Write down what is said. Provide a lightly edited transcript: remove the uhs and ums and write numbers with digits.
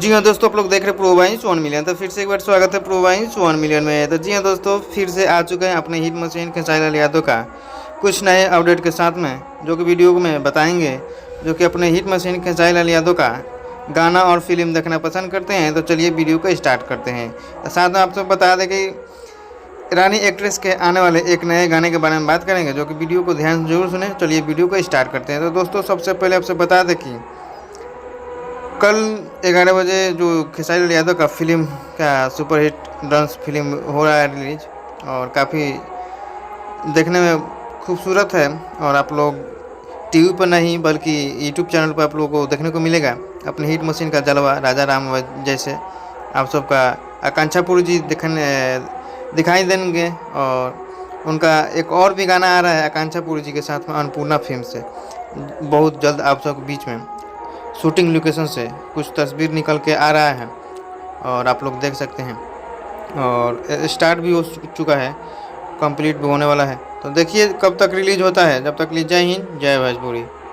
जी हाँ दोस्तों, आप लोग देख रहे हैं प्रो वाइन्स 1 मिलियन। तो फिर से एक बार स्वागत है प्रो वाइन्स 1 मिलियन में। तो जी हाँ दोस्तों, फिर से आ चुके हैं अपने हिट मशीन खेसारी यादव का कुछ नए अपडेट के साथ में, जो कि वीडियो में बताएंगे। जो कि अपने हिट मशीन खेसारी यादव का गाना और फिल्म देखना पसंद करते हैं, तो चलिए वीडियो को स्टार्ट करते हैं। तो साथ में आप सब बता दें कि रानी एक्ट्रेस के आने वाले एक नए गाने के बारे में बात करेंगे, जो कि वीडियो को ध्यान से जरूर सुने। चलिए वीडियो को स्टार्ट करते हैं। तो दोस्तों, सबसे पहले आपसे बता दें कि कल 11 बजे जो खेसारी यादव का फिल्म का सुपरहिट डांस फिल्म हो रहा है रिलीज, और काफ़ी देखने में खूबसूरत है। और आप लोग टीवी पर नहीं बल्कि यूट्यूब चैनल पर आप लोगों को देखने को मिलेगा अपने हिट मशीन का जलवा राजा राम। जैसे आप सबका आकांक्षा पुरी जी दिखाई देंगे, और उनका एक और भी गाना आ रहा है आकांक्षा पुरी जी के साथ में अन्नपूर्णा फिल्म से। बहुत जल्द आप सबके बीच में शूटिंग लोकेशन से कुछ तस्वीर निकल के आ रहा है, और आप लोग देख सकते हैं। और स्टार्ट भी हो चुका है, कंप्लीट भी होने वाला है। तो देखिए कब तक रिलीज होता है। जब तक रिलीज, जय हिंद जय भोजपुरी।